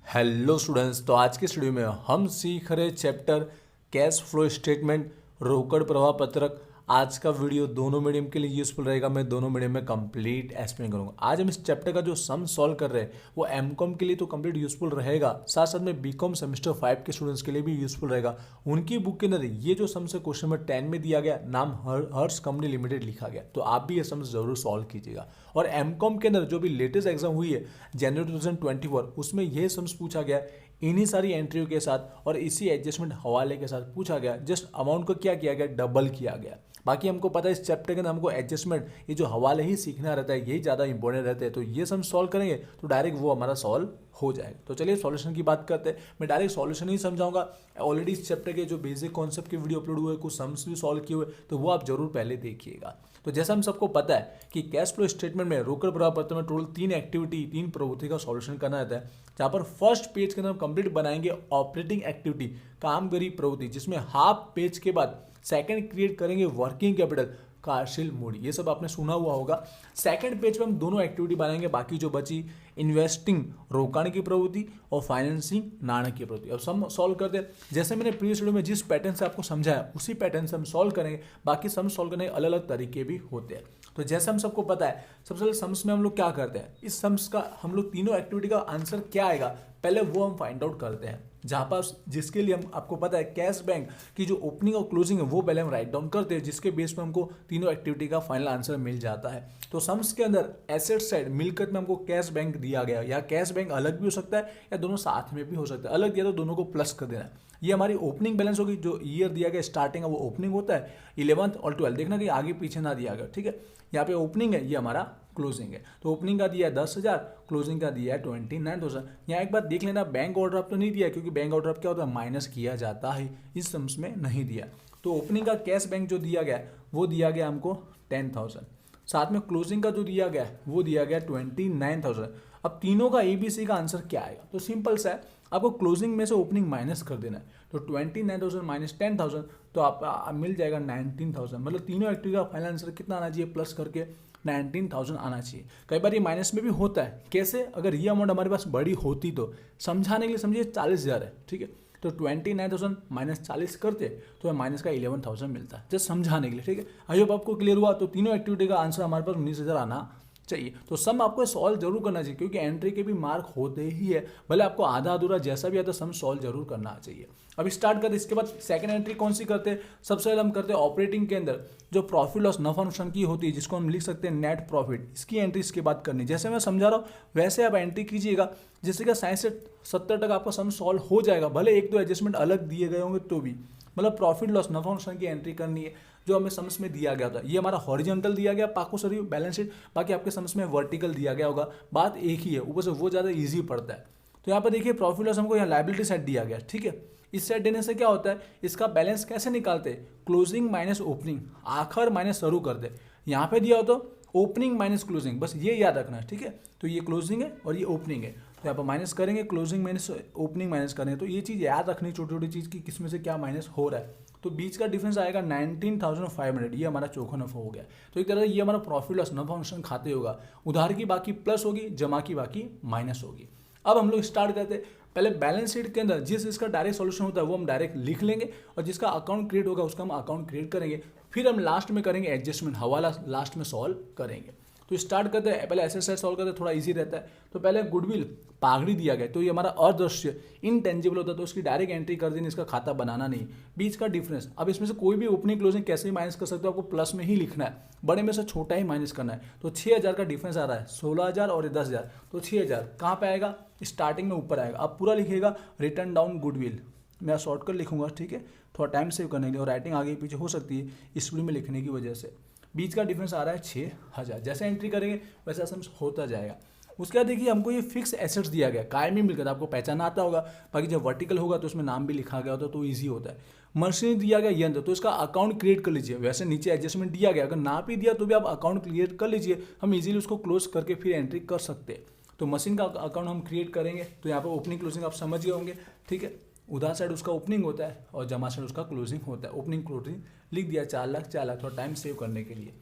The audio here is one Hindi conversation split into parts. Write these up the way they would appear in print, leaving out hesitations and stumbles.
हेलो स्टूडेंट्स, तो आज के स्टूडियो में हम सीख रहे चैप्टर कैश फ्लो स्टेटमेंट, रोकड़ प्रवाह पत्रक। आज का वीडियो दोनों मीडियम के लिए यूजफुल रहेगा। मैं दोनों मीडियम में कंप्लीट एक्सप्लेन करूंगा। आज हम इस चैप्टर का जो सम सॉल्व कर रहे हैं वो एमकॉम के लिए तो कंप्लीट यूजफुल रहेगा, साथ साथ में बीकॉम सेमेस्टर 5 के स्टूडेंट्स के लिए भी यूजफुल रहेगा। उनकी बुक के अंदर ये जो सम्स है क्वेश्चन नंबर 10 में दिया गया, नाम हर्ष कंपनी लिमिटेड लिखा गया, तो आप भी ये सम्स जरूर सॉल्व कीजिएगा। और एमकॉम के अंदर जो भी लेटेस्ट एग्जाम हुई है जनवरी 2024, उसमें यह सम्स पूछा गया इन्हीं सारी एंट्रियों के साथ और इसी एडजस्टमेंट हवाले के साथ पूछा गया। जस्ट अमाउंट को क्या किया गया, डबल किया गया। बाकी हमको पता है इस चैप्टर के अंदर हमको एडजस्टमेंट, ये जो हवाले ही सीखना रहता है, यही ज़्यादा इंपॉर्टेंट रहते हैं। तो ये सब सॉल्व करेंगे तो डायरेक्ट वो हमारा सॉल्व हो जाएगा। तो चलिए सॉल्यूशन की बात करते हैं। मैं डायरेक्ट सॉल्यूशन ही समझाऊंगा। ऑलरेडी इस चैप्टर के जो बेसिक कॉन्सेप्ट के वीडियो अपलोड हुए, कुछ सम्स भी सॉल्व किए हुए, तो वो आप जरूर पहले देखिएगा। तो जैसा हम सबको पता है कि कैश फ्लो स्टेटमेंट में रोकड़ प्रवाह पत्र में टोटल 3 प्रवृत्ति का सॉल्यूशन करना रहता है। जहाँ पर फर्स्ट पेज के अंदर हम कंप्लीट बनाएंगे ऑपरेटिंग एक्टिविटी, कामगिरी प्रवृत्ति, जिसमें हाफ पेज के बाद सेकंड क्रिएट करेंगे वर्किंग कैपिटल, कार्यशील मूडी। ये सब आपने सुना हुआ होगा। सेकंड पेज पे हम दोनों एक्टिविटी बनाएंगे, बाकी जो बची इन्वेस्टिंग रोकाने की प्रवृत्ति और फाइनेंसिंग नाणकीय प्रवृत्ति। अब सम सॉल्व करते हैं। जैसे मैंने प्रीवियस वीडियो में जिस पैटर्न से आपको समझाया उसी पैटर्न से हम सॉल्व करेंगे। बाकी सम सॉल्व करने के अलग अलग तरीके भी होते हैं। तो जैसे हम सबको पता है, सबसे पहले सम्स में हम लोग क्या करते हैं, इस सम्स का हम लोग तीनों एक्टिविटी का आंसर क्या आएगा पहले वो हम फाइंड आउट करते हैं। जहाँ पर जिसके लिए हम आपको पता है कैश बैंक की जो ओपनिंग और क्लोजिंग है वो पहले हम राइट डाउन करते हैं, जिसके बेस पे हमको तीनों एक्टिविटी का फाइनल आंसर मिल जाता है। तो सम्स के अंदर एसेट साइड मिलकर में हमको कैश बैंक दिया गया, या कैश बैंक अलग भी हो सकता है या दोनों साथ में भी हो सकता है। अलग दिया तो दोनों को प्लस कर देना है। ये हमारी ओपनिंग बैलेंस होगी। जो ईयर दिया गया स्टार्टिंग है वो ओपनिंग होता है, 11th और 12th देखना कि आगे पीछे ना दिया गया। ठीक है, यहाँ पे ओपनिंग है, ये हमारा क्लोजिंग है। तो ओपनिंग का दिया है 10,000, क्लोजिंग का दिया है 29,000। यहाँ एक बार देख लेना, बैंक ऑर्डर तो नहीं दिया, क्योंकि बैंक ऑर्डर क्या होता है, माइनस किया जाता है, इस सम्स में नहीं दिया। तो ओपनिंग का कैश बैंक जो दिया गया वो दिया गया हमको 10,000, साथ में क्लोजिंग का जो दिया गया वो दिया गया 29,000। अब तीनों का ABC का आंसर क्या आएगा, तो सिंपल सा है, आपको क्लोजिंग में से ओपनिंग माइनस कर देना है। तो 29,000 माइनस 10,000 तो आप मिल जाएगा 19,000। मतलब तीनों एक्टिविटी का फाइनल आंसर कितना आना चाहिए, प्लस करके 19,000 आना चाहिए। कई बार ये माइनस में भी होता है। कैसे, अगर ये अमाउंट हमारे पास बड़ी होती तो समझाने के लिए समझिए 40,000 है, ठीक है, तो 29,000 माइनस 40 करते तो माइनस का 11,000 मिलता है, जस्ट समझाने के लिए। ठीक है, आई होप आपको क्लियर हुआ। तो तीनों एक्टिविटी का आंसर हमारे पास 19,000 आना चाहिए। तो सम आपको सॉल्व जरूर करना चाहिए, क्योंकि एंट्री के भी मार्क होते ही है, भले आपको आधा अधूरा जैसा भी आता है, सम सॉल्व जरूर करना चाहिए। अभी स्टार्ट करते, इसके बाद सेकंड एंट्री कौन सी करते हैं, सबसे पहले हम करते हैं ऑपरेटिंग के अंदर जो प्रॉफिट लॉस नफा नुकसान की होती है, जिसको हम लिख सकते हैं नेट प्रॉफिट, इसकी एंट्री इसके बाद करनी। जैसे मैं समझा रहा हूँ वैसे आप एंट्री कीजिएगा, जिससे कि 60 से 70 तक आपका सम सॉल्व हो जाएगा। भले एक दो एडजस्टमेंट अलग दिए गए होंगे तो भी, मतलब प्रॉफिट लॉस नफा नुकसान की एंट्री करनी है जो हमें सम्स में दिया गया था। ये हमारा हॉरिजॉन्टल दिया गया पाको सरी बैलेंस शीट, बाकी आपके सम्स में वर्टिकल दिया गया होगा। बात एक ही है, ऊपर से वो ज़्यादा ईजी पड़ता है। तो यहाँ पर देखिए प्रॉफिट लॉस हमको यहाँ लायबिलिटी साइड दिया गया, ठीक है। इस साइड देने से क्या होता है, इसका बैलेंस कैसे निकालते हैं, क्लोजिंग माइनस ओपनिंग, आखिर माइनस शुरू करते। यहाँ पे दिया हो तो ओपनिंग माइनस क्लोजिंग, बस ये याद रखना है, ठीक है। तो ये क्लोजिंग है और ये ओपनिंग है, तो यहाँ पर माइनस करेंगे, क्लोजिंग माइनस ओपनिंग माइनस करेंगे। तो ये चीज़ याद रखनी, छोटी छोटी चीज़ की किस में से क्या माइनस हो रहा है। तो बीच का डिफरेंस आएगा 19,500, ये हमारा चोखा नफा हो गया। तो एक तरह से ये हमारा प्रॉफिट लॉस नफा नुकसान खाते होगा, उधार की बाकी प्लस होगी, जमा की बाकी माइनस होगी। अब हम लोग स्टार्ट करते हैं। पहले बैलेंस शीट के अंदर जिस इसका डायरेक्ट सॉल्यूशन होता है वो हम डायरेक्ट लिख लेंगे, और जिसका अकाउंट क्रिएट होगा उसका हम अकाउंट क्रिएट करेंगे। फिर हम लास्ट में करेंगे एडजस्टमेंट, हवाला लास्ट में सॉल्व करेंगे। तो स्टार्ट करते हैं, पहले एसेट साइड सॉल्व करते हैं, थोड़ा इजी रहता है। तो पहले गुडविल पागड़ी दिया गया, तो ये हमारा अदृश्य इनटेंजिबल होता है, तो उसकी डायरेक्ट एंट्री कर देनी, इसका खाता बनाना नहीं। बीच का डिफरेंस, अब इसमें से कोई भी ओपनिंग क्लोजिंग कैसे भी माइनस कर सकते हो, आपको प्लस में ही लिखना है, बड़े में से छोटा ही माइनस करना है। तो 6,000 का डिफरेंस आ रहा है, 16,000 और 10,000, तो 6,000 कहाँ पे आएगा, स्टार्टिंग में ऊपर आएगा। अब पूरा लिखिएगा रिटर्न डाउन गुडविल, मैं शॉर्टकट लिखूंगा, ठीक है, थोड़ा टाइम सेव करने के लिए, और राइटिंग आगे पीछे हो सकती है स्पीड में लिखने की वजह से। बीच का डिफरेंस आ रहा है 6,000, जैसे एंट्री करेंगे वैसे सम होता जाएगा। उसके बाद देखिए हमको ये फिक्स एसेट्स दिया गया, कायमी मिलकर, आपको पहचाना आता होगा। बाकी जब वर्टिकल होगा तो उसमें नाम भी लिखा गया होता है, तो ईजी होता है। मशीनरी दिया गया यंत्र, तो इसका अकाउंट क्रिएट कर लीजिए। वैसे नीचे एडजस्टमेंट दिया गया, अगर ना भी दिया तो भी आप अकाउंट क्रिएट कर लीजिए, हम इजीली उसको क्लोज करके फिर एंट्री कर सकते हैं। तो मशीन का अकाउंट हम क्रिएट करेंगे, तो यहाँ पर ओपनिंग क्लोजिंग आप समझ गए होंगे, ठीक है। उधार साइड उसका ओपनिंग होता है और जमा साइड उसका क्लोजिंग होता है। ओपनिंग क्लोजिंग लिख दिया 4 लाख 4 लाख, थोड़ा टाइम सेव करने के लिए।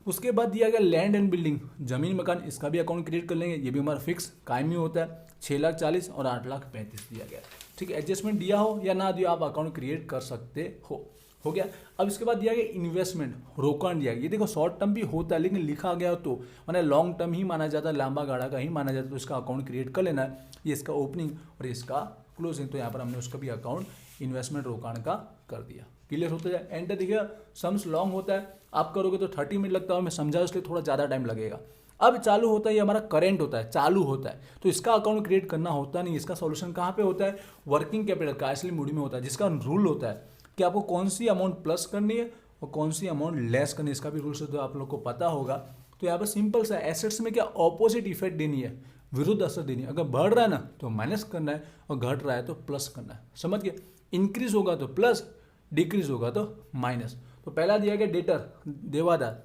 उसके बाद दिया गया लैंड एंड बिल्डिंग, जमीन मकान, इसका भी अकाउंट क्रिएट कर लेंगे। ये भी हमारा फिक्स कायमी होता है। 6,40,000 और 8,35,000 दिया गया। ठीक है, एडजस्टमेंट दिया हो या ना दिया आप अकाउंट क्रिएट कर सकते हो गया। अब इसके बाद दिया गया इन्वेस्टमेंट, रोकड़ दिया गया। ये देखो शॉर्ट टर्म भी होता है लेकिन लिखा गया तो मैंने लॉन्ग टर्म ही माना जाता है, लंबा गाड़ा का ही माना जाता है, तो इसका अकाउंट क्रिएट कर लेना है। ये इसका ओपनिंग और इसका क्लोजिंग, तो यहाँ पर हमने उसका भी अकाउंट इन्वेस्टमेंट रोकड़ का कर दिया। क्लियर होता है। एंटर देखिए, सम्स लॉन्ग होता है, आप करोगे तो 30 मिनट लगता है, मैं समझा इसलिए थोड़ा ज़्यादा टाइम लगेगा। अब चालू होता है, ये हमारा करंट होता है, चालू होता है, तो इसका अकाउंट क्रिएट करना होता नहीं। इसका सॉल्यूशन कहाँ पे होता है? वर्किंग कैपिटल कैशली मूडी में होता है, जिसका रूल होता है कि आपको कौन सी अमाउंट प्लस करनी है और कौन सी अमाउंट लेस करनी है। इसका भी रूल्स तो आप लोग को पता होगा। तो यहाँ पर सिंपल सा, एसेट्स में क्या ऑपोजिट इफेक्ट देनी है, विरुद्ध असर देनी है। अगर बढ़ रहा है ना तो माइनस करना है और घट रहा है तो प्लस करना है। समझ गए? इंक्रीज होगा तो प्लस, डिक्रीज होगा तो माइनस। तो पहला दिया गया डेटर, देवादार।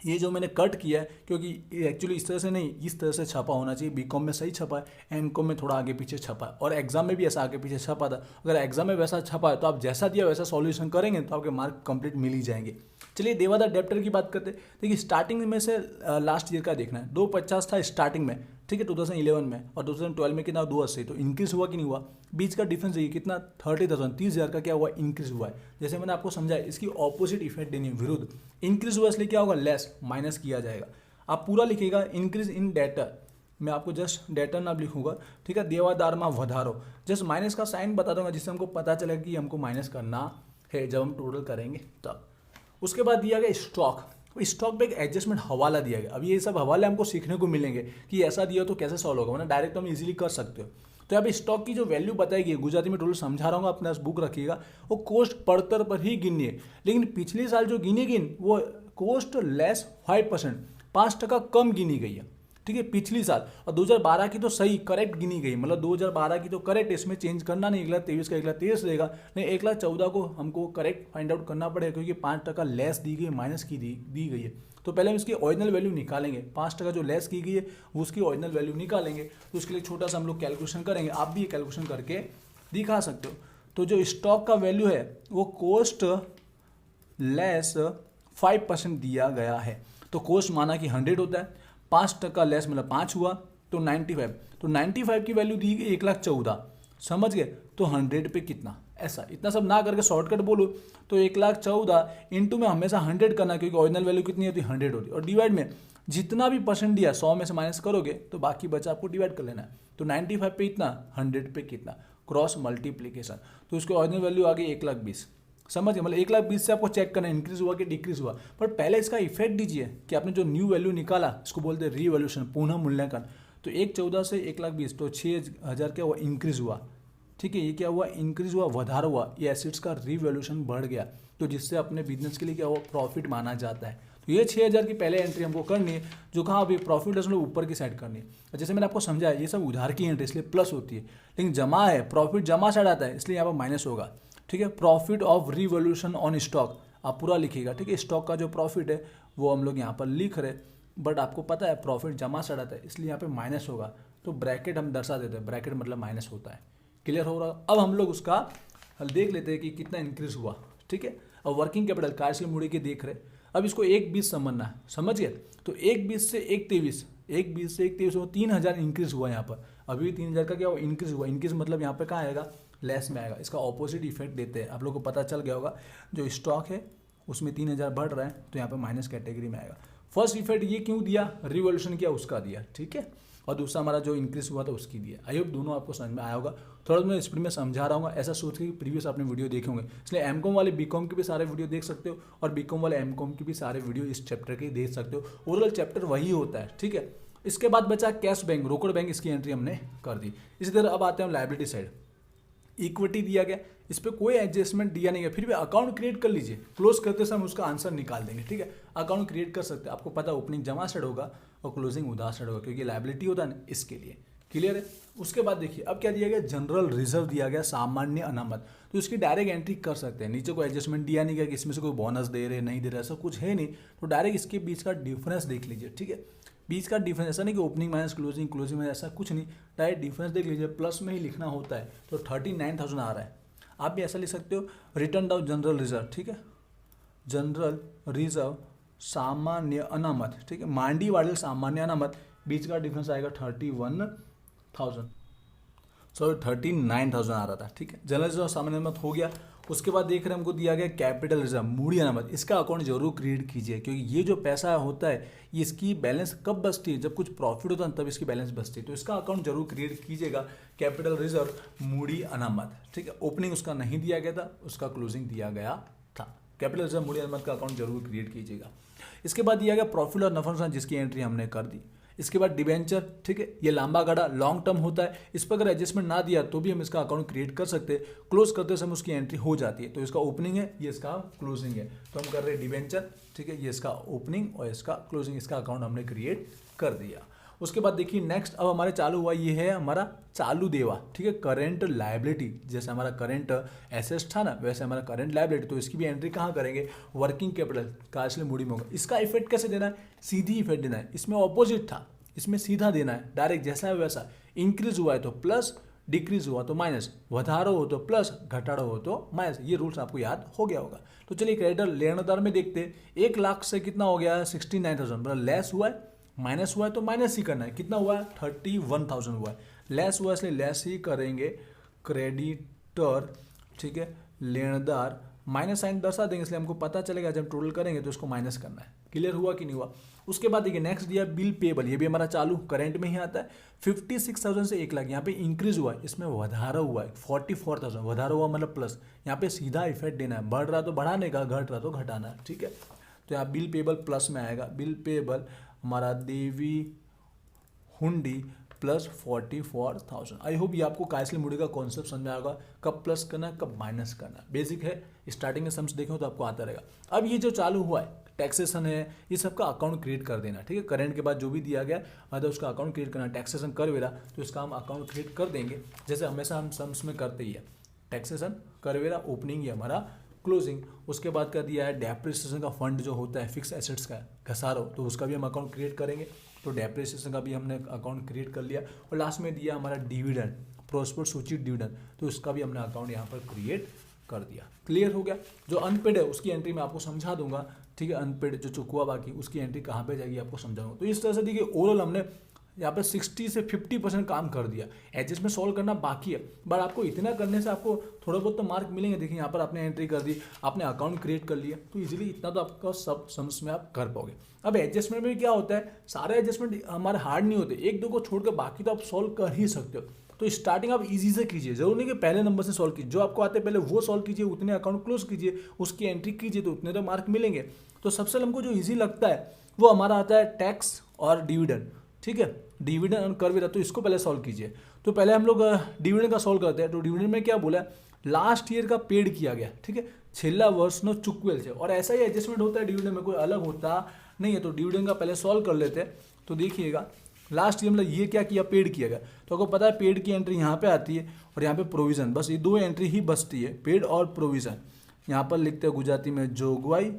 ये जो मैंने कट किया है क्योंकि एक्चुअली इस तरह से नहीं, इस तरह से छपा होना चाहिए। बीकॉम में सही छपा है, एमकॉम में थोड़ा आगे पीछे छपा है, और एग्जाम में भी ऐसा आगे पीछे छपा था। अगर एग्जाम में वैसा छपा है तो आप जैसा दिया वैसा सॉल्यूशन करेंगे तो आपके मार्क कंप्लीट मिल ही जाएंगे। चलिए देवादार डेप्टर की बात करते हैं। देखिए स्टार्टिंग में से लास्ट ईयर का देखना है। 250 था स्टार्टिंग में, ठीक है, 2011 में, और 2012 में कितना 280। तो इंक्रीज हुआ कि नहीं हुआ? बीच का डिफरेंस है कितना, 30,000, 30,000 का क्या हुआ? इंक्रीज हुआ है। जैसे मैंने आपको समझाया, इसकी ऑपोजिट इफेक्ट देनी है, विरुद्ध। इंक्रीज हुआ इसलिए क्या होगा? लेस, माइनस किया जाएगा। आप पूरा लिखिएगा इंक्रीज इन डेटर, मैं आपको जस्ट डेटर नाम लिखूंगा, ठीक है। देवादार में वधारो, जस्ट माइनस का साइन बता दूंगा जिससे हमको पता चलेगा कि हमको माइनस करना है जब हम टोटल करेंगे तब। उसके बाद दिया गया स्टॉक। स्टॉक पे एक एडजस्टमेंट हवाला दिया गया। अब ये सब हवाले हमको सीखने को मिलेंगे कि ऐसा दिया तो कैसे सॉल्व होगा, वरना डायरेक्ट हम इजीली कर सकते हो। तो अब स्टॉक की जो वैल्यू बताएगी, गुजराती में टोटल समझा रहा हूँ, अपना बुक रखिएगा। वो कोस्ट पड़तर पर ही गिनी है, लेकिन पिछले साल जो गिनी गई वो कोस्ट लेस 5%, 5% कम गिनी गई है, ठीक है, पिछली साल। और 2012 की तो सही करेक्ट गिनी गई, मतलब 2012 की तो करेक्ट, इसमें चेंज करना नहीं। 1,23,000 का 1,23,000 रहेगा, नहीं 1,14,000 को हमको करेक्ट फाइंड आउट करना पड़ेगा क्योंकि 5% लेस दी गई, माइनस की दी गई है। तो पहले हम इसकी ओरिजिनल वैल्यू निकालेंगे। 5% जो लेस की गई है वो उसकी ओरिजिनल वैल्यू निकालेंगे। तो उसके लिए छोटा सा हम लोग कैलकुलेशन करेंगे, आप भी ये कैलकुलेशन करके दिखा सकते हो। तो जो स्टॉक का वैल्यू है वो कोस्ट लेस 5% दिया गया है। तो कोस्ट माना कि 100 होता है, 5% लेस मतलब 5 हुआ तो 95। तो 95 की वैल्यू दी गई 1,14,000, समझ गए? तो 100 पे कितना, ऐसा इतना सब ना करके शॉर्टकट बोलो तो 1,14,000 इंटू में हमेशा 100 करना, क्योंकि ओरिजिनल वैल्यू कितनी होती है? 100 होती है। और डिवाइड में जितना भी परसेंट दिया 100 में से माइनस करोगे तो बाकी बचा आपको डिवाइड कर लेना है। तो 95 पे इतना, 100 पे कितना, क्रॉस मल्टीप्लीकेशन। तो उसकी ओरिजिनल वैल्यू आ गई 1,20,000, समझ गए? मतलब 1,20,000 से आपको चेक करना है इंक्रीज हुआ कि डिक्रीज हुआ। पर पहले इसका इफेक्ट दीजिए कि आपने जो न्यू वैल्यू निकाला, इसको बोलते हैं रीवैल्यूएशन, पुनः मूल्यांकन। तो 1,14,000 से 1,20,000, तो 6,000 क्या हुआ? इंक्रीज हुआ, ठीक है। ये क्या हुआ? इंक्रीज हुआ, वधार हुआ, ये एसेट्स का रीवैल्यूएशन बढ़ गया, तो जिससे अपने बिजनेस के लिए क्या हुआ? प्रॉफिट माना जाता है। तो ये 6,000 की पहले एंट्री हमको करनी है, जो कहाँ अभी प्रॉफिट है ऊपर की साइड करनी है। जैसे मैंने आपको समझाया, ये सब उधार की एंट्री इसलिए प्लस होती है, लेकिन जमा है, प्रॉफिट जमा साइड आता है, इसलिए यहाँ पर माइनस होगा, ठीक है। Profit of revolution on stock आप पूरा लिखिएगा, ठीक है। स्टॉक का जो प्रॉफिट है वो हम लोग यहाँ पर लिख रहे, बट आपको पता है प्रॉफिट जमा साइड आता है, इसलिए यहाँ पे माइनस होगा। तो ब्रैकेट हम दर्शा देते हैं, ब्रैकेट मतलब माइनस होता है। क्लियर हो रहा? अब हम लोग उसका हल देख लेते हैं कि कितना इंक्रीज हुआ, ठीक है। अब वर्किंग कैपिटल कार्यशील मूल्य के देख रहे, अब इसको 1,20 समझना है, समझ गए? तो 1,20 से 1,23, 1,20 से 1,23 हो 3,000 इंक्रीज हुआ यहाँ पर। अभी भी 3,000 का क्या हुआ? इंक्रीज हुआ। इंक्रीज मतलब यहाँ पे कहाँ आएगा? लेस में आएगा। इसका ऑपोजिट इफेक्ट देते हैं, आप लोग को पता चल गया होगा। जो स्टॉक है उसमें 3,000 बढ़ रहा है तो यहाँ पे माइनस कैटेगरी में आएगा। फर्स्ट इफेक्ट ये क्यों दिया? रिवॉल्यूशन किया उसका दिया, ठीक है। और दूसरा हमारा जो इंक्रीज हुआ था उसकी दिया। आई होप दोनों आपको समझ में आया होगा। थोड़ा मैं स्पीड में समझा रहा हूँ, ऐसा सोच के प्रीवियस आपने वीडियो देखे होंगे, इसलिए एमकॉम वाले बीकॉम के भी सारे वीडियो देख सकते हो और बीकॉम वाले एमकॉम के भी सारे वीडियो इस चैप्टर के देख सकते हो। ओवरऑल चैप्टर वही होता है, ठीक है। इसके बाद बचा कैश बैंक, रोकड़ बैंक, इसकी एंट्री हमने कर दी। इसी तरह अब आते हैं हम लायबिलिटी साइड। इक्विटी दिया गया, इस पर कोई एडजस्टमेंट दिया नहीं है, फिर भी अकाउंट क्रिएट कर लीजिए। क्लोज करते समय उसका आंसर निकाल देंगे, ठीक है। अकाउंट क्रिएट कर सकते हैं, आपको पता ओपनिंग जमा साइड होगा और क्लोजिंग उधार साइड होगा, क्योंकि लायबिलिटी होता है ना, इसके लिए। क्लियर है? उसके बाद देखिए अब क्या दिया गया? जनरल रिजर्व दिया गया, सामान्य अनामत। तो इसकी डायरेक्ट एंट्री कर सकते हैं। नीचे कोई एडजस्टमेंट दिया नहीं गया कि इसमें से कोई बोनस दे रहे नहीं दे रहे, ऐसा कुछ है नहीं। तो डायरेक्ट इसके बीच का डिफरेंस देख लीजिए, ठीक है। बीच का डिफरेंस, ऐसा नहीं कि opening minus closing, closing minus, ऐसा कुछ नहीं। डायरेक्ट डिफरेंस देख लीजिए, प्लस में ही लिखना होता है। तो 39,000 आ रहा है। आप भी ऐसा लिख सकते हो, रिटर्न डाउन जनरल रिजर्व, ठीक है। जनरल रिजर्व सामान्य अनामत, ठीक है, मांडी वाले सामान्य अनामत, बीच का डिफरेंस आएगा 31,000, सॉरी 39,000 आ रहा था, ठीक है। जनरल रिजर्व सामान्य अनामत हो गया। उसके बाद देख रहे हैं हमको दिया गया कैपिटल रिजर्व, मूडी अनामत। इसका अकाउंट जरूर क्रिएट कीजिए, क्योंकि ये जो पैसा होता है ये इसकी बैलेंस कब बचती है, जब कुछ प्रॉफिट होता है तब इसकी बैलेंस बचती है। तो इसका अकाउंट जरूर क्रिएट कीजिएगा, कैपिटल रिजर्व मूडी अनामत, ठीक है। ओपनिंग उसका नहीं दिया गया था, उसका क्लोजिंग दिया गया था। कैपिटल रिजर्व मूडी अनामत का अकाउंट जरूर क्रिएट कीजिएगा। इसके बाद दिया गया प्रॉफिट और नफा नुकसान, जिसकी एंट्री हमने कर दी। इसके बाद डिबेंचर, ठीक है, ये लंबा गाड़ा लॉन्ग टर्म होता है, इस पर अगर एडजस्टमेंट ना दिया तो भी हम इसका अकाउंट क्रिएट कर सकते हैं। क्लोज करते समय उसकी एंट्री हो जाती है। तो इसका ओपनिंग है, ये इसका क्लोजिंग है। तो हम कर रहे हैं डिबेंचर, ठीक है, ये इसका ओपनिंग और इसका क्लोजिंग, इसका अकाउंट हमने क्रिएट कर दिया। उसके बाद देखिए नेक्स्ट अब हमारे चालू हुआ, ये है हमारा चालू देवा, ठीक है, करेंट लायबिलिटी। जैसे हमारा करेंट एसेट्स था ना, वैसे हमारा करेंट लायबिलिटी। तो इसकी भी एंट्री कहाँ करेंगे, वर्किंग कैपिटल कार्यशील मूडी में होगा। इसका इफेक्ट कैसे देना है, सीधी इफेक्ट देना है। इसमें ऑपोजिट था, इसमें सीधा देना है, डायरेक्ट जैसा है वैसा। इंक्रीज हुआ है तो प्लस, डिक्रीज हुआ तो माइनस, વધારો हो तो प्लस, घटाड़ो हो तो माइनस। ये रूल्स आपको याद हो गया होगा। तो चलिए क्रेडिटर लेनदार में देखते हैं। 1 लाख से कितना हो गया है, 69,000, मतलब लेस हुआ है, माइनस हुआ है तो माइनस ही करना है। कितना हुआ है, 31,000 हुआ है। लेस हुआ इसलिए लेस ही करेंगे, क्रेडिटर, ठीक है, लेनदार, माइनस साइन दर्शा देंगे, इसलिए हमको पता चलेगा जब टोटल करेंगे तो इसको माइनस करना है। क्लियर हुआ कि नहीं हुआ। उसके बाद देखिए नेक्स्ट दिया बिल पेबल, ये भी हमारा चालू करेंट में ही आता है। 56,000 से 1 लाख, यहाँ पे इंक्रीज हुआ है, इसमें વધારો हुआ है 44,000, વધારો हुआ मतलब प्लस। यहाँ पे सीधा इफेक्ट देना है, बढ़ रहा तो बढ़ाने का, घट रहा तो घटाना है, ठीक है। तो यहाँ बिल पेबल प्लस में आएगा। बिल पेबल हमारा देवी हुंडी प्लस 44,000। आई होप ये आपको कार्यशील मूडी का कॉन्सेप्ट समझ में आएगा, कब प्लस करना है कब माइनस करना है। बेसिक है, स्टार्टिंग के सम्स देखें तो आपको आता रहेगा। अब ये जो चालू हुआ है, टैक्सेशन है, ये सबका अकाउंट क्रिएट कर देना, ठीक है। करेंट के बाद जो भी दिया गया मतलब उसका अकाउंट क्रिएट करना। टैक्सेशन कर वेरा, तो इसका हम अकाउंट क्रिएट कर देंगे, जैसे हमेशा हम सम्स में करते ही है। टैक्सेशन कर वेरा, ओपनिंग, ये हमारा क्लोजिंग। उसके बाद का दिया है डेप्रिसिएशन का फंड जो होता है फिक्स एसेट्स का घसारो, तो उसका भी हम अकाउंट क्रिएट करेंगे। तो डेप्रिसिएशन का भी हमने अकाउंट क्रिएट कर लिया। और लास्ट में दिया हमारा डिविडेंड, प्रोस्पर सूचित डिविडेंड, तो इसका भी हमने अकाउंट यहाँ पर क्रिएट कर दिया। क्लियर हो गया। जो अनपेड है उसकी एंट्री मैं आपको समझा दूंगा, ठीक है। अनपेड जो चुका बाकी उसकी एंट्री कहाँ पे जाएगी आपको समझाऊंगा। तो इस तरह से देखिए ओवरऑल हमने यहाँ पे 60 से 50% काम कर दिया। एडजस्टमेंट सॉल्व करना बाकी है, बट आपको इतना करने से आपको थोड़ा बहुत तो मार्क मिलेंगे। देखिए यहाँ पर आपने एंट्री कर दी, आपने अकाउंट क्रिएट कर लिया, तो इजीली इतना तो आपका सब सम्स में आप कर पाओगे। अब एडजस्टमेंट में क्या होता है, सारे एडजस्टमेंट हमारे हार्ड नहीं होते, एक दो को छोड़कर बाकी तो आप सॉल्व कर ही सकते हो। तो स्टार्टिंग आप इजी से कीजिए, जरूर नहीं कि पहले नंबर से सॉल्व कीजिए। जो आपको आते पहले वो सॉल्व कीजिए, उतने अकाउंट क्लोज कीजिए, उसकी एंट्री कीजिए, तो उतने तो मार्क मिलेंगे। तो सबसे हमको जो इजी लगता है वो हमारा आता है टैक्स और डिविडेंड, ठीक है। डिविडेंड और कर भी रहा, तो इसको पहले सॉल्व कीजिए। तो पहले हम लोग डिविडेंड का सॉल्व करते हैं। तो डिविडेंड में क्या बोला, लास्ट ईयर का पेड किया गया, ठीक है, छेल्ला वर्षनो चुकवेल है। और ऐसा ही एडजस्टमेंट होता है डिविडेंड में, कोई अलग होता नहीं है। तो डिविडेंड का पहले सॉल्व कर लेते हैं। तो देखिएगा लास्ट ईयर मतलब ये क्या किया, पेड किया गया, तो आपको पता है पेड की एंट्री यहाँ पे आती है और यहाँ पे प्रोविजन, बस ये दो एंट्री ही बचती है, पेड और प्रोविजन। यहाँ पर लिखते हैं गुजराती में जोगवाई,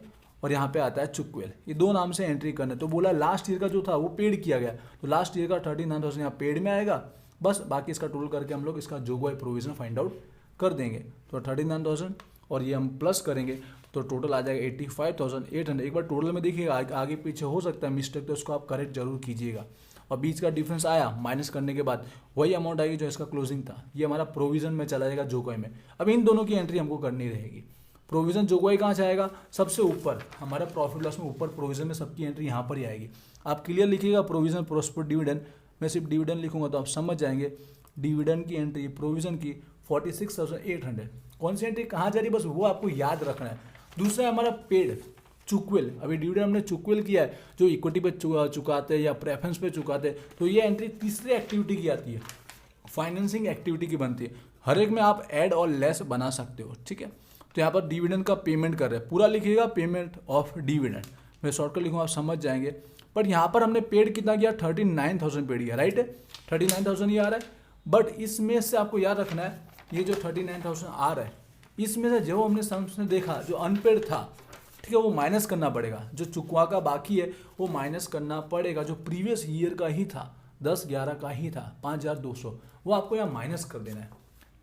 और यहाँ पे आता है चुकवेल, ये दो नाम से एंट्री करना है। तो बोला लास्ट ईयर का जो था वो पेड किया गया, तो लास्ट ईयर का 39,000 यहाँ पेड में आएगा, बस बाकी इसका टोटल करके हम लोग इसका जोगवाई प्रोविजन फाइंड आउट कर देंगे। तो 39,000 और ये हम प्लस करेंगे तो टोटल आ जाएगा 85,800। एक बार टोटल में देखिएगा आगे पीछे हो सकता है मिस्टेक, तो उसको आप करेक्ट जरूर कीजिएगा। और बीच का डिफरेंस आया माइनस करने के बाद वही अमाउंट आएगी जो इसका क्लोजिंग था, ये हमारा प्रोविजन में चला जाएगा जोगवाई में। अब इन दोनों की एंट्री हमको करनी रहेगी। प्रोविजन जोगवाई कहाँ से आएगा, सबसे ऊपर हमारा प्रॉफिट लॉस में ऊपर प्रोविजन में सबकी एंट्री यहाँ पर ही आएगी। आप क्लियर लिखिएगा प्रोविजन प्रोस्पर डिविडेंड, मैं सिर्फ डिविडेंड लिखूंगा तो आप समझ जाएंगे। डिविडेंड की एंट्री प्रोविजन की 46,800, कौन सी एंट्री कहाँ जा रही है बस वो आपको याद रखना है। दूसरा है हमारा पेड चुकवेल, अभी डिविडेंड हमने चुकवेल किया है, जो इक्विटी पे चुकाते हैं या प्रेफरेंस पे चुकाते हैं, तो ये एंट्री तीसरी एक्टिविटी की आती है, फाइनेंसिंग एक्टिविटी की बनती है। हर एक में आप ऐड और लेस बना सकते हो, ठीक है। तो यहाँ पर डिविडेंड का पेमेंट कर रहे हैं, पूरा लिखिएगा पेमेंट ऑफ डिविडेंड, मैं शॉर्टकट लिखूँगा आप समझ जाएंगे। बट यहाँ पर हमने पेड कितना किया, 39,000 पेड किया, राइट है, 39,000 ये आ रहा है। बट इसमें से आपको याद रखना है ये जो 39,000 आ रहा है, इसमें से जो हमने सम्स में देखा जो अनपेड था, ठीक है, वो माइनस करना पड़ेगा। जो चुकवा का बाकी है वो माइनस करना पड़ेगा, जो प्रीवियस ईयर का ही था 10/11 का ही था 5,200, वो आपको यहाँ माइनस कर देना है,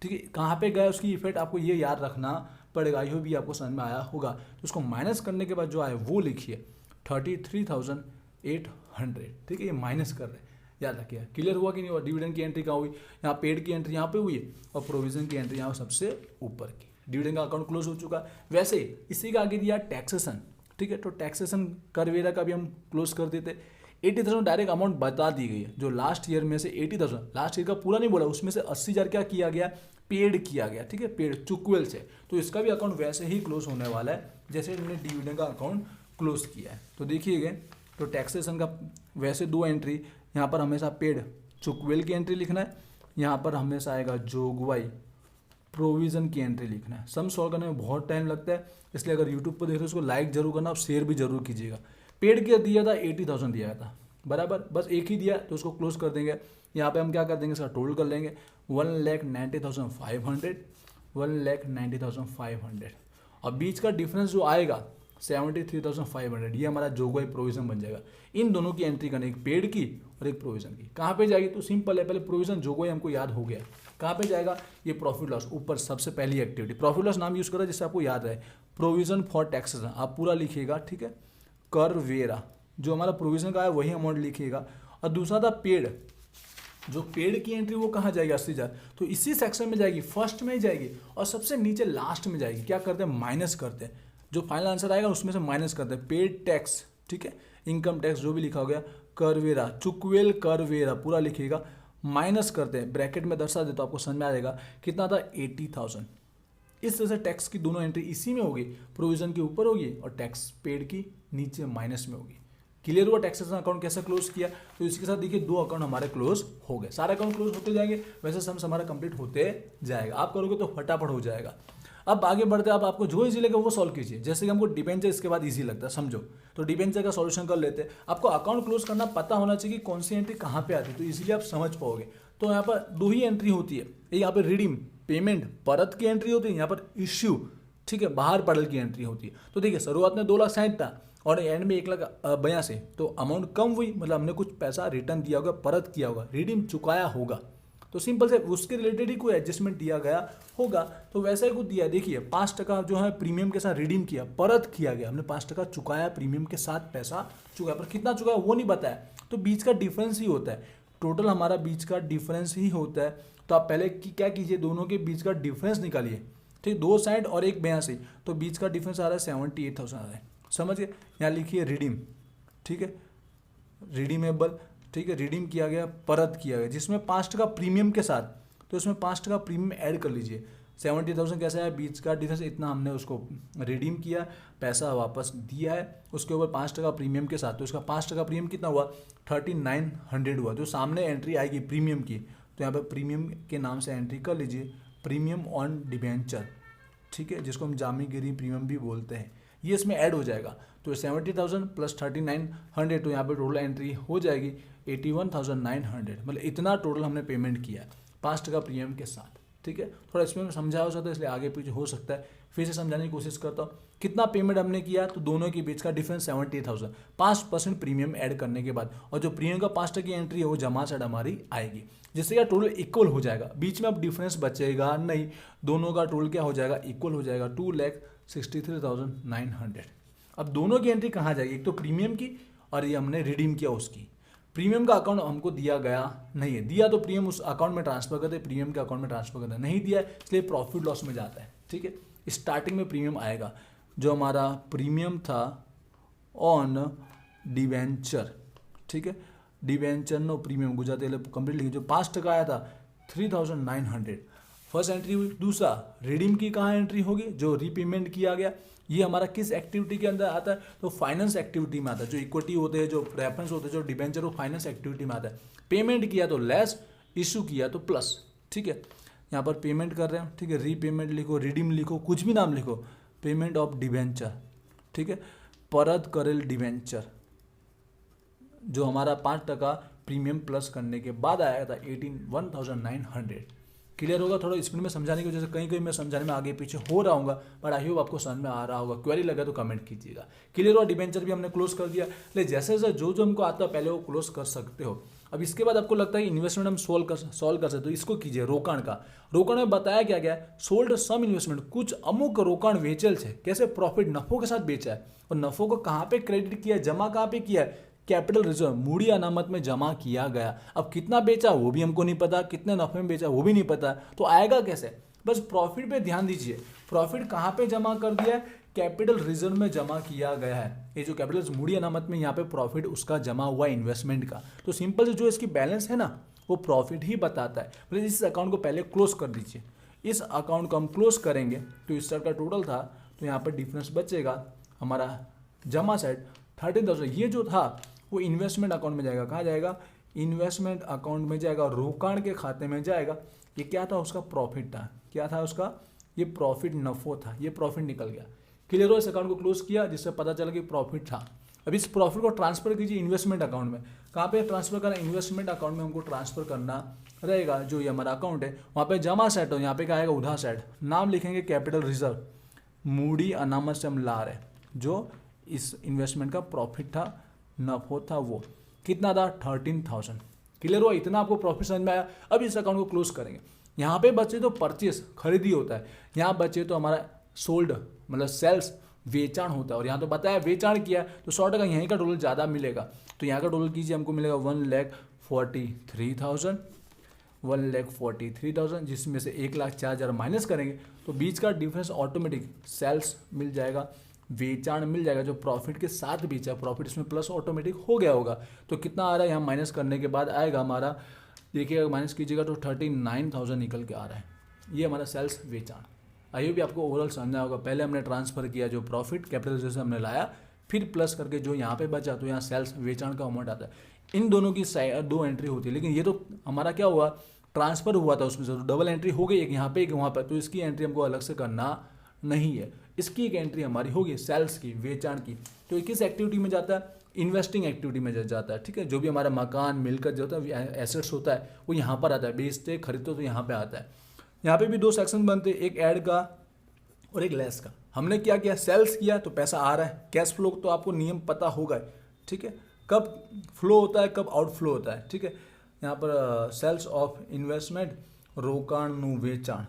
ठीक है। कहाँ पे गया उसकी इफेक्ट आपको ये याद रखना पड़ेगा। आई होप भी आपको समझ में आया होगा। तो उसको माइनस करने के बाद जो आए वो लिखिए 33,800, ठीक है, ये माइनस कर रहे हैं, याद रखिए। क्लियर हुआ कि नहीं हुआ? डिविडेंड की एंट्री कहाँ हुई? यहाँ पेड की एंट्री यहाँ पे हुई है और प्रोविजन की एंट्री यहाँ सबसे ऊपर की। डिविडेंड का अकाउंट क्लोज हो चुका है। वैसे इसी का आगे दिया टैक्सेशन, ठीक है, तो टैक्सेशन करवेरा का भी हम क्लोज कर देते। 80,000 डायरेक्ट अमाउंट बता दी गई है, जो लास्ट ईयर में से 80,000, लास्ट ईयर का पूरा नहीं बोला, उसमें से 80,000 क्या किया गया? पेड किया गया, ठीक है, पेड चुकवेल से। तो इसका भी अकाउंट वैसे ही क्लोज होने वाला है जैसे हमने डिविडेंड का अकाउंट क्लोज किया है। तो देखिएगा, तो टैक्सेशन का वैसे 2 एंट्री, यहाँ पर हमेशा पेड चुकवेल की एंट्री लिखना है, यहाँ पर हमेशा आएगा जोगवाई प्रोविजन की एंट्री लिखना है। सम सॉल्व करने में बहुत टाइम लगता है, इसलिए अगर यूट्यूब पर देख रहे हो उसको लाइक जरूर करना और शेयर भी जरूर कीजिएगा। पेड क्या दिया था? 80,000 दिया था, बराबर, बस एक ही दिया तो उसको क्लोज कर देंगे। यहाँ पे हम क्या कर देंगे? इसका टोटल कर लेंगे 1,90,500, 1,90,500 और बीच का डिफरेंस जो आएगा 73,500, ये हमारा जोगवाई प्रोविजन बन जाएगा। इन दोनों की एंट्री करनी, एक पेड की और एक प्रोविजन की। कहाँ पे जाएगी? तो सिंपल है, पहले प्रोविजन जोगवाई हमको याद हो गया। कहाँ पे जाएगा? ये प्रॉफिट लॉस, ऊपर सबसे पहली एक्टिविटी। प्रॉफिट लॉस नाम यूज़ करा जिससे आपको याद रहे। प्रोविजन फॉर टैक्सेस आप पूरा लिखिएगा, ठीक है। करवेरा जो हमारा प्रोविजन का है वही अमाउंट लिखिएगा। और दूसरा था पेड, जो पेड की एंट्री वो कहाँ जाएगी? 80,000, तो इसी सेक्शन में जाएगी, फर्स्ट में ही जाएगी और सबसे नीचे लास्ट में जाएगी। क्या करते हैं? माइनस करते हैं, जो फाइनल आंसर आएगा उसमें से माइनस करते हैं। पेड टैक्स, ठीक है, इनकम टैक्स जो भी लिखा हो गया, करवेरा चुकवेल करवेरा पूरा लिखिएगा, माइनस करते हैं, ब्रैकेट में दर्शा दे तो आपको समझ में आ जाएगा कितना था? 80,000। इस तरह से टैक्स की दोनों एंट्री इसी में होगी, प्रोविजन के ऊपर होगी और टैक्स पेड की नीचे माइनस में होगी। क्लियर हुआ? टैक्सेशन अकाउंट कैसे क्लोज किया? तो इसके साथ देखिए 2 अकाउंट हमारे क्लोज हो गए। सारे अकाउंट क्लोज होते जाएंगे, वैसे सम्स हमारा कंप्लीट होते जाएगा। आप करोगे तो फटाफट हो जाएगा। अब आगे बढ़ते, अब आपको जो इजी लगे वो सॉल्व कीजिए। जैसे कि हमको डिबेंचर इसके बाद इजी लगता है, समझो, तो डिबेंचर का सॉल्यूशन कर लेते हैं। आपको अकाउंट क्लोज करना पता होना चाहिए कि कौन सी एंट्री कहाँ पे आती है, तो इजीली आप समझ पाओगे। तो यहाँ पर 2 ही एंट्री होती है, यहाँ पर रिडीम पेमेंट परत की एंट्री होती है, यहाँ पर इश्यू, ठीक है, बाहर पड़ल की एंट्री होती है। तो देखिए शुरुआत में 2,60,000 था और एंड में 1,82,000, तो अमाउंट कम हुई, मतलब हमने कुछ पैसा रिटर्न दिया होगा, परत किया होगा, रिडीम चुकाया होगा। तो सिंपल से उसके रिलेटेड ही कोई एडजस्टमेंट दिया गया होगा, तो वैसा ही कुछ दिया है। देखिए 5% जो है प्रीमियम के साथ रिडीम किया, परत किया गया, हमने 5% चुकाया, प्रीमियम के साथ पैसा चुकाया, पर कितना चुकाया वो नहीं बताया, तो बीच का डिफरेंस ही होता है। टोटल हमारा बीच का डिफरेंस ही होता है। तो आप पहले क्या कीजिए, दोनों के बीच का डिफरेंस निकालिए, ठीक, 2,60,000 और 1,82,000, तो बीच का डिफरेंस आ रहा है 78,000 आ रहा है। समझ गए? यहाँ लिखिए रिडीम, ठीक है, रिडीमेबल, ठीक है, रिडीम किया गया, परत किया गया, जिसमें 5% प्रीमियम के साथ, तो इसमें 5% प्रीमियम ऐड कर लीजिए। 70,000 कैसा है? बीच का डिफरेंस इतना हमने उसको रिडीम किया, पैसा वापस दिया है, उसके ऊपर 5% प्रीमियम के साथ, तो इसका 5% प्रीमियम कितना हुआ? 3,900 हुआ। जो सामने एंट्री आएगी प्रीमियम की, तो यहाँ पर प्रीमियम के नाम से एंट्री कर लीजिए, प्रीमियम ऑन डिबेंचर, ठीक है, जिसको हम जामीगिरी प्रीमियम भी बोलते हैं, ये इसमें ऐड हो जाएगा। तो 70,000 प्लस 3,900, तो यहाँ पे टोटल एंट्री हो जाएगी 81,900, मतलब इतना टोटल हमने पेमेंट किया 5% प्रीमियम के साथ, ठीक है। थोड़ा इसमें समझा हो सकता है, इसलिए आगे पीछे हो सकता है, फिर से समझाने की कोशिश करता हूँ। कितना पेमेंट हमने किया? तो दोनों के बीच का डिफरेंस 70,000, 5% प्रीमियम ऐड करने के बाद, और जो प्रीमियम का 5% की एंट्री है वो जमा साइड हमारी आएगी, जिससे क्या टोटल इक्वल हो जाएगा। बीच में अब डिफरेंस बचेगा नहीं, दोनों का टोटल क्या हो जाएगा? इक्वल हो जाएगा, 2,63,900। अब दोनों की एंट्री कहाँ जाएगी? एक तो प्रीमियम की और ये हमने रिडीम किया उसकी। प्रीमियम का अकाउंट हमको दिया गया नहीं है, दिया तो प्रीमियम उस अकाउंट में ट्रांसफर करते, प्रीमियम के अकाउंट में ट्रांसफर करते नहीं दिया है, इसलिए प्रॉफिट लॉस में जाता है, ठीक है। स्टार्टिंग में प्रीमियम आएगा, जो हमारा प्रीमियम था ऑन डिवेंचर, ठीक है, डिवेंचर नो प्रीमियम गुजराती कंप्लीट लिखिए, जो 5% आया था 3,900 फर्स्ट एंट्री हुई। दूसरा रिडीम की कहाँ एंट्री होगी? जो रीपेमेंट किया गया, ये हमारा किस एक्टिविटी के अंदर आता है? तो फाइनेंस एक्टिविटी में आता है। जो इक्विटी होते हैं, जो रेफरेंस होते हैं, जो डिबेंचर, वो फाइनेंस एक्टिविटी में आता है। पेमेंट किया तो लेस, इशू किया तो प्लस, ठीक है। यहाँ पर पेमेंट कर रहे हैं, ठीक है, रीपेमेंट लिखो, रिडीम लिखो, कुछ भी नाम लिखो, पेमेंट ऑफ डिबेंचर, ठीक है, परत करेल डिबेंचर, जो हमारा 5% प्रीमियम प्लस करने के बाद आया था 81,900। क्लियर होगा? थोड़ा स्पीड में समझाने की वजह से कहीं मैं समझाने में आगे पीछे हो रहा हूँ, बट आई होप आपको समझ में आ रहा होगा। क्वेरी लगा तो कमेंट कीजिएगा। क्लियर हुआ? डिबेंचर भी हमने क्लोज कर दिया। लेकिन जैसे जैसे जो हमको आता है पहले वो क्लोज कर सकते हो। अब इसके बाद आपको लगता है कि इन्वेस्टमेंट हम सॉल्व कर सकते, तो इसको कीजिए रोकाण का। रोकाण में बताया क्या गया है, सोल्ड सम इन्वेस्टमेंट, कुछ अमुक रोकाण वेचेल है, कैसे प्रॉफिट नफो के साथ बेचा है, और नफो को कहाँ पे क्रेडिट किया है, जमा कहाँ पे किया है, कैपिटल रिजर्व मूडी अनामत में जमा किया गया। अब कितना बेचा वो भी हमको नहीं पता, कितने नफे में बेचा वो भी नहीं पता, तो आएगा कैसे, बस प्रॉफिट पे ध्यान दीजिए। प्रॉफिट कहाँ पे जमा कर दिया है, कैपिटल रिजर्व में जमा किया गया है। ये जो कैपिटल मूडी अनामत में यहाँ पे प्रॉफिट उसका जमा हुआ इन्वेस्टमेंट का, तो सिंपल से जो इसकी बैलेंस है ना वो प्रॉफिट ही बताता है। प्लीज इस अकाउंट को पहले क्लोज कर दीजिए। इस अकाउंट को हम क्लोज करेंगे तो इस तरह का टोटल था, तो यहाँ पर डिफरेंस बचेगा हमारा जमा साइड 13,000। ये जो था वो इन्वेस्टमेंट अकाउंट में जाएगा, कहाँ जाएगा, इन्वेस्टमेंट अकाउंट में जाएगा, रोकाण के खाते में जाएगा। ये क्या था, उसका प्रॉफिट था, क्या था उसका, ये प्रॉफिट नफो था, ये प्रॉफिट निकल गया। क्लियर हो, इस अकाउंट को क्लोज किया जिससे पता चला कि प्रॉफिट था। अब इस प्रॉफिट को ट्रांसफर कीजिए इन्वेस्टमेंट अकाउंट में। कहाँ पे ट्रांसफर करना, इन्वेस्टमेंट अकाउंट में हमको ट्रांसफर करना रहेगा। जो ये हमारा अकाउंट है वहाँ पे जमा सेट हो, यहाँ पे क्या आएगा, उधार सेट, नाम लिखेंगे कैपिटल रिजर्व, मूडी अनामत से हम ला रहे, जो इस इन्वेस्टमेंट का प्रॉफिट था, नफो था, वो कितना था 13,000। क्लियर हुआ, इतना आपको प्रॉफिट समझ में आया। अब इस अकाउंट को क्लोज करेंगे। यहाँ पे बचे तो परचेस खरीदी होता है, यहाँ बचे तो हमारा सोल्ड मतलब सेल्स वेचाण होता है, और यहाँ तो बताया वेचाण किया तो 100% यहीं का टोटल ज़्यादा मिलेगा। तो यहाँ का टोटल कीजिए, हमको मिलेगा 1,43,000, 1,43,000, जिसमें से 1,04,000 माइनस करेंगे तो बीच का डिफरेंस ऑटोमेटिक सेल्स मिल जाएगा, वेचाण मिल जाएगा, जो प्रॉफिट के साथ बेचा, प्रॉफिट इसमें प्लस ऑटोमेटिक हो गया होगा। तो कितना आ रहा है, यहाँ माइनस करने के बाद आएगा हमारा, देखिएगा माइनस कीजिएगा तो 39,000 निकल के आ रहा है। ये हमारा सेल्स वेचाण। आई भी आपको ओवरऑल समझना होगा। पहले हमने ट्रांसफर किया जो प्रॉफिट कैपिटल रिजर्व से हमने लाया, फिर प्लस करके जो यहाँ पे बचा तो यहाँ सेल्स वेचाण का अमाउंट आता है। इन दोनों की दो एंट्री होती है, लेकिन ये तो हमारा क्या हुआ, ट्रांसफर हुआ था उसमें से, तो डबल एंट्री हो गई, एक यहाँ पे एक वहाँ पर, तो इसकी एंट्री हमको अलग से करना नहीं है। इसकी एक एंट्री हमारी होगी सेल्स की, वेचाण की। तो ये किस एक्टिविटी में जाता है, इन्वेस्टिंग एक्टिविटी में जाता है। ठीक है, जो भी हमारा मकान मिलकर जो होता है एसेट्स होता है वो यहाँ पर आता है, बेचते खरीदते तो यहाँ पे आता है। यहाँ पे भी दो सेक्शन बनते हैं, एक ऐड का और एक लेस का। हमने क्या किया, सेल्स किया तो पैसा आ रहा है, कैश फ्लो तो आपको नियम पता होगा। ठीक है, कब फ्लो होता है कब आउटफ्लो होता है। ठीक है, यहाँ पर सेल्स ऑफ इन्वेस्टमेंट, रोकाण नु वेचाण,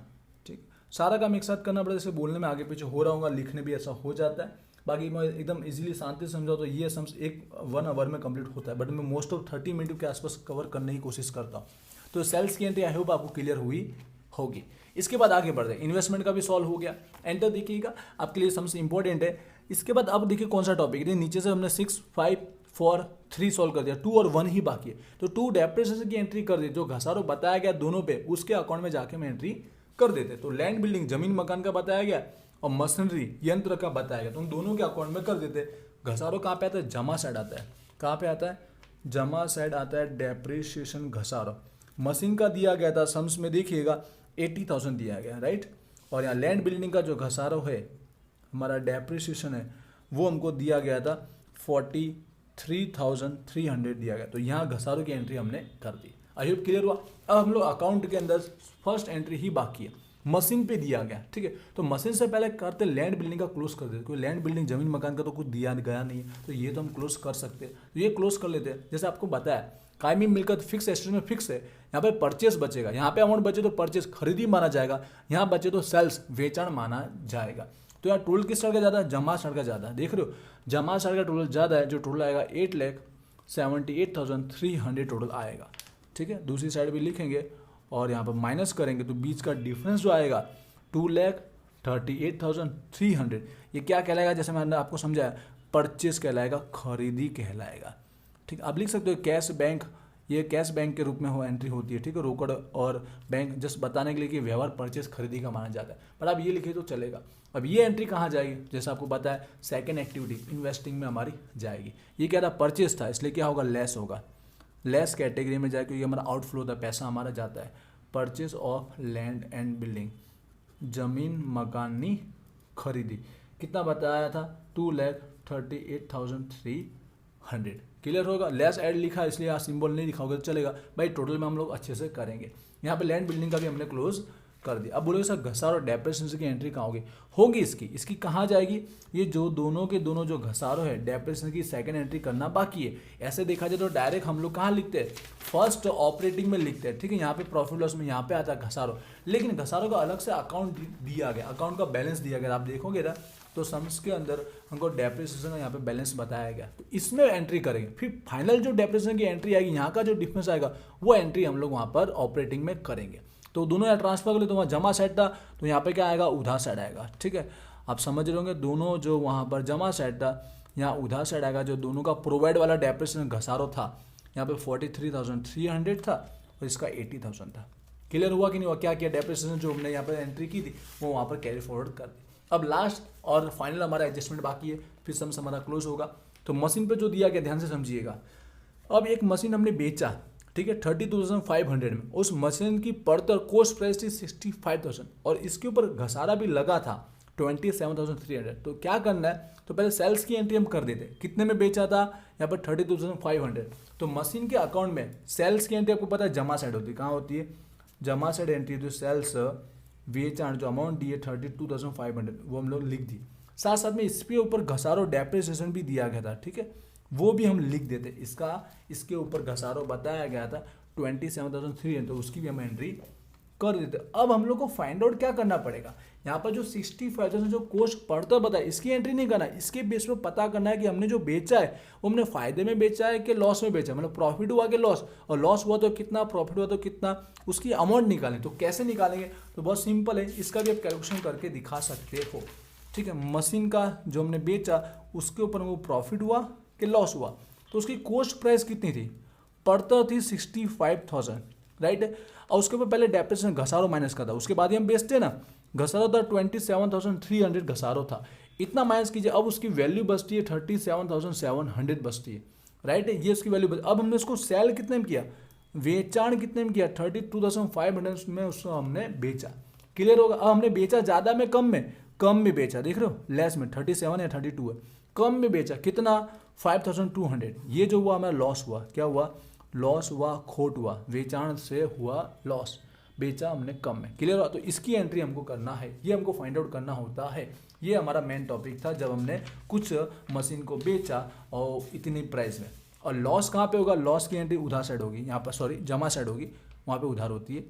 ठीक, सारा काम एक साथ करना पड़ता है। जैसे बोलने में आगे पीछे हो रहा होगा, लिखने भी ऐसा हो जाता है। बाकी मैं एकदम इजीली शांति से समझाऊँ तो ये सम्स 1 आवर में कंप्लीट होता है, बट मैं मोस्ट ऑफ 30 मिनट के आसपास कवर करने की कोशिश करता हूँ। तो सेल्स की एंट्री आई होप आपको क्लियर हुई होगी। इसके बाद आगे बढ़ते हैं, इन्वेस्टमेंट का भी सॉल्व हो गया। एंटर देखिएगा, आपके लिए सबसे इंपॉर्टेंट है। इसके बाद अब देखिए कौन सा टॉपिक है, नीचे से हमने 6, 5, 4, 3 सॉल्व कर दिया, 2 और 1 ही बाकी है। तो 2 डेप्रिसिएशन की एंट्री कर दी, जो घसारो बताया गया दोनों पे, उसके अकाउंट में जाके हम एंट्री कर देते। तो लैंड बिल्डिंग जमीन मकान का बताया गया और मशीनरी यंत्र का बताया गया, तो उन दोनों के अकाउंट में कर देते। घसारो कहाँ पे आता है, जमा साइड आता है। कहाँ पे आता है, जमा साइड आता है डेप्रिसिएशन घसारो। मशीन का दिया गया था सम्स में देखिएगा 80,000 दिया गया, राइट। और यहाँ लैंड बिल्डिंग का जो घसारो है हमारा डेप्रिसिएशन है वो हमको दिया गया था 43,300 दिया गया। तो यहाँ घसारो की एंट्री हमने कर दी। आई होप क्लियर हुआ। अब हम लोग अकाउंट के अंदर फर्स्ट एंट्री ही बाकी है, मशीन पे दिया गया। ठीक है, तो मशीन से पहले करते लैंड बिल्डिंग का क्लोज कर देते, क्योंकि लैंड बिल्डिंग जमीन मकान का तो कुछ दिया गया नहीं है, तो ये तो हम क्लोज कर सकते हैं। तो ये क्लोज कर लेते हैं। जैसे आपको बताया कायमी मिलकत फिक्स एसेट में फिक्स है, यहाँ पे परचेस बचेगा, यहाँ पे अमाउंट बचे तो परचेस खरीदी माना जाएगा, यहाँ बचे तो सेल्स वेचाण माना जाएगा। तो यार टोटल किस साइड का ज़्यादा है, जमा साइड का ज़्यादा है। देख रहे हो, जमा साइड का टोटल ज़्यादा है, जो टोटल आएगा 8,78,300 टोटल आएगा। ठीक है, दूसरी साइड भी लिखेंगे और यहाँ पर माइनस करेंगे तो बीच का डिफरेंस जो आएगा 2,38,300, ये क्या कहलाएगा, जैसे मैंने आपको समझाया, परचेस कहलाएगा, खरीदी कहलाएगा। ठीक, आप लिख सकते हो कैश बैंक, ये कैश बैंक के रूप में हो एंट्री होती है। ठीक है, रोकड़ और बैंक जस्ट बताने के लिए कि व्यवहार परचेस खरीदी का माना जाता है, पर आप ये लिखे तो चलेगा। अब ये एंट्री कहाँ जाएगी, जैसे आपको पता है सेकंड एक्टिविटी इन्वेस्टिंग में हमारी जाएगी। ये क्या था, परचेस था, इसलिए क्या होगा, लेस होगा, लेस कैटेगरी में जाए, क्योंकि हमारा आउटफ्लो था, पैसा हमारा जाता है। Purchase of land and building, जमीन मकानी खरीदी, कितना बताया था, 2,38,300। क्लियर होगा, लेस ऐड लिखा इसलिए यहाँ सिंबल नहीं लिखा होगा तो चलेगा भाई, टोटल में हम लोग अच्छे से करेंगे। यहाँ पे लैंड बिल्डिंग का भी हमने क्लोज कर दी। अब बोलोगे सर घसारो डेप्रिसिएशन की एंट्री कहाँ होगी इसकी कहाँ जाएगी? ये जो दोनों के दोनों जो घसारो है डेप्रिसिएशन की सेकंड एंट्री करना बाकी है। ऐसे देखा जाए तो डायरेक्ट हम लोग कहाँ लिखते हैं? फर्स्ट ऑपरेटिंग में लिखते हैं, ठीक है। यहाँ पे प्रॉफिट लॉस में यहाँ पे आता है घसारो, लेकिन घसारो का अलग से अकाउंट दिया गया, अकाउंट का बैलेंस दिया गया। आप देखोगे ना तो सम्स के अंदर हमको डेप्रिसिएशन का यहाँ पे बैलेंस बताया गया, तो इसमें एंट्री करेंगे। फिर फाइनल जो डेप्रिसिएशन की एंट्री आएगी, यहाँ का जो डिफरेंस आएगा वो एंट्री हम लोग वहाँ पर ऑपरेटिंग में करेंगे। तो दोनों यहाँ ट्रांसफर कर ले, तो वहाँ जमा साइड था तो यहाँ पे क्या आएगा? उधार साइड आएगा, ठीक है। आप समझ रहे होंगे दोनों जो वहाँ पर जमा साइड था यहाँ उधार साइड आएगा। जो दोनों का प्रोवाइड वाला डेप्रिसिएशन घसारो था यहाँ पे 43,300 था और इसका 80,000 था। क्लियर हुआ कि नहीं हुआ? क्या किया? डेप्रिसिएशन जो हमने यहाँ पर एंट्री की थी वो वहाँ पर कैरी फॉरवर्ड कर दी। अब लास्ट और फाइनल हमारा एडजस्टमेंट बाकी है, फिर सम्स हमारा क्लोज होगा। तो मशीन पे जो दिया गया ध्यान से समझिएगा। अब एक मशीन हमने बेचा, ठीक है, 32,500 में। उस मशीन की पड़तर कोस्ट प्राइस थी 65,000 और इसके ऊपर घसारा भी लगा था 27,300। तो क्या करना है? तो पहले सेल्स की एंट्री हम कर देते। कितने में बेचा था? यहाँ पर 32,500। तो मशीन के अकाउंट में सेल्स की एंट्री आपको पता है जमा साइड होती है। कहाँ होती है? जमा साइड एंट्री। तो सेल्स वेचाण जो अमाउंट दी है 32,500 वो हम लोग लिख दी। साथ साथ में इसके ऊपर घसारो डेप्रिसिएशन भी दिया गया था, ठीक है, वो भी हम लिख देते। इसके ऊपर घसारो बताया गया था 27,300, तो उसकी भी हम एंट्री कर देते। अब हम लोग को फाइंड आउट क्या करना पड़ेगा? यहाँ पर जो 65,000 जो कोस्ट पड़ता बताया इसकी एंट्री नहीं करना, इसके बेस पर पता करना है कि हमने जो बेचा है वो हमने फायदे में बेचा है कि लॉस में बेचा है, मतलब प्रॉफिट हुआ कि लॉस, और लॉस हुआ तो कितना, प्रॉफिट हुआ तो कितना, उसकी अमाउंट निकालें। तो कैसे निकालेंगे? तो बहुत सिंपल है, इसका भी आप कैलकुलेशन करके दिखा सकते हो, ठीक है। मशीन का जो हमने बेचा उसके ऊपर वो प्रॉफिट हुआ कि लॉस हुआ, तो उसकी कोस्ट प्राइस कितनी थी? पड़ता थी 65,000, राइट। और उसके ऊपर पहले डेप्रिसिएशन घसारो माइनस का था, उसके बाद ही हम बेचते ना। घसारो था 27,300 घसारो था, इतना माइनस कीजिए। अब उसकी वैल्यू बचती है 37,700 बचती है, राइट। ये उसकी वैल्यू अब हमने उसको सेल कितने में किया? बेचाण कितने में किया? 32,500 में उसको हमने बेचा। क्लियर होगा? अब हमने बेचा ज़्यादा में कम में बेचा, देख रहे हो, लेस में 37 या 32 है, कम में बेचा कितना? 5,200। ये जो हुआ हमारा लॉस हुआ, क्या हुआ? लॉस हुआ, खोट हुआ, बेचाण से हुआ लॉस, बेचा हमने कम में। क्लियर हुआ? तो इसकी एंट्री हमको करना है, ये हमको फाइंड आउट करना होता है। ये हमारा मेन टॉपिक था जब हमने कुछ मशीन को बेचा और इतनी प्राइस में। और लॉस कहाँ पे होगा? लॉस की एंट्री उधार साइड होगी, यहाँ पर सॉरी जमा साइड होगी, वहाँ पे उधार होती है।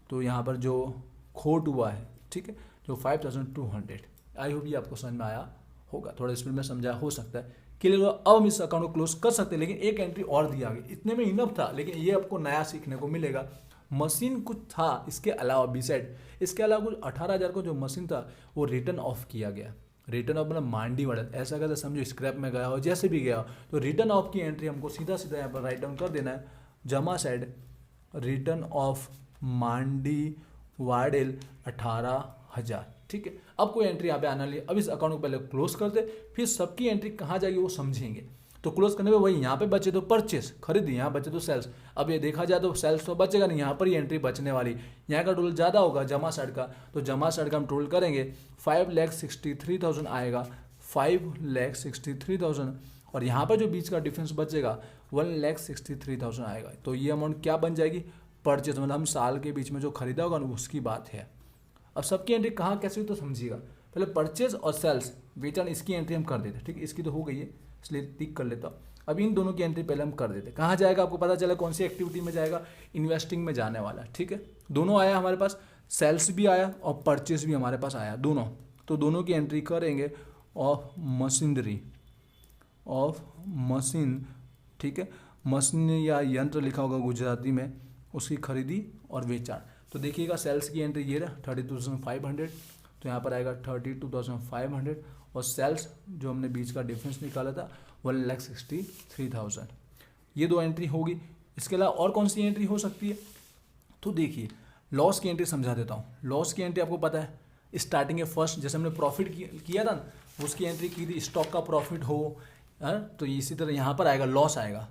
तो यहाँ पर जो खोट हुआ है, ठीक है, जो 5,200, आई होप ये आपको समझ में आया होगा, थोड़ा स्पीड में समझा हो सकता है। क्लियर हुआ? अब हम इस अकाउंट को क्लोज कर सकते हैं, लेकिन एक एंट्री और दी आगे, इतने में इनफ था, लेकिन ये आपको नया सीखने को मिलेगा। मशीन कुछ था इसके अलावा बी साइड, इसके अलावा कुछ 18,000 को जो मशीन था वो रिटर्न ऑफ किया गया। रिटर्न ऑफ मतलब मांडी मॉडल, ऐसा कहते समझो स्क्रैप में गया हो, जैसे भी गया हो, तो रिटर्न ऑफ की एंट्री हमको सीधा यहाँ पर राइट डाउन कर देना है। जमा साइड रिटर्न ऑफ मांडी वाडेल 18,000, ठीक है। अब कोई एंट्री यहाँ पे आना लिए, अब इस अकाउंट को पहले क्लोज कर दे, फिर सबकी एंट्री कहाँ जाएगी वो समझेंगे। तो क्लोज करने पे वही यहाँ पे बचे तो परचेस खरीदी, यहाँ बचे तो सेल्स। अब ये देखा जाए तो सेल्स तो बचेगा नहीं, यहाँ पर ही एंट्री बचने वाली। यहाँ का टोटल ज़्यादा होगा जमा साइड का, तो जमा साइड का हम टोटल करेंगे 5,63,000 आएगा, 5,63,000, और यहाँ पर जो बीच का डिफरेंस बचेगा 1,63,000 आएगा। तो ये अमाउंट क्या बन जाएगी? परचेज, मतलब हम साल के बीच में जो खरीदा होगा ना उसकी बात है। अब सबकी एंट्री कहाँ कैसे हुई तो समझिएगा। पहले परचेज और सेल्स वेचाण, इसकी एंट्री हम कर देते, ठीक है। इसकी तो हो गई है इसलिए टिक कर लेता हूँ। अब इन दोनों की एंट्री पहले हम कर देते। कहाँ जाएगा आपको पता चला कौन सी एक्टिविटी में जाएगा? इन्वेस्टिंग में जाने वाला, ठीक है। दोनों आया हमारे पास, सेल्स भी आया और परचेज भी हमारे पास आया, दोनों। तो दोनों की एंट्री करेंगे ऑफ मशीनरी, ऑफ मशीन, ठीक है। मशीन या यंत्र लिखा होगा गुजराती में, उसकी खरीदी और बेचाण। तो देखिएगा सेल्स की एंट्री ये रहा 32,500, तो यहाँ पर आएगा 32,500, और सेल्स जो हमने बीच का डिफरेंस निकाला था 1,63,000। ये दो एंट्री होगी। इसके अलावा और कौन सी एंट्री हो सकती है? तो देखिए लॉस की एंट्री समझा देता हूँ। लॉस की एंट्री आपको पता है, स्टार्टिंग में फर्स्ट जैसे हमने प्रॉफिट किया था ना, उसकी एंट्री की थी, स्टॉक का प्रॉफिट हो, तो इसी तरह यहाँ पर आएगा लॉस, आएगा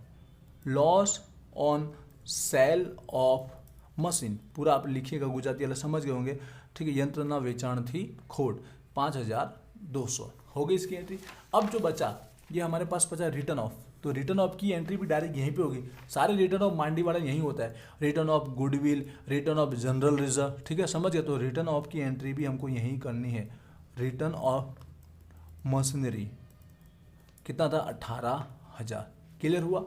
loss on sale of machine. पूरा आप लिखिएगा, गुजराती वाला समझ गए होंगे, ठीक है। यंत्र ना वेचाण थी खोट 5,200 हो गई इसकी एंट्री। अब जो बचा ये हमारे पास बचा रिटर्न ऑफ, तो रिटर्न ऑफ की एंट्री भी डायरेक्ट यहीं पे होगी। सारे रिटर्न ऑफ मांडी वाला यहीं होता है, return of goodwill, return of general reserve, ठीक है, समझ गए। तो रिटर्न ऑफ की एंट्री भी हमको यहीं करनी है। रिटर्न ऑफ मशीनरी कितना था, 18,000। क्लियर हुआ।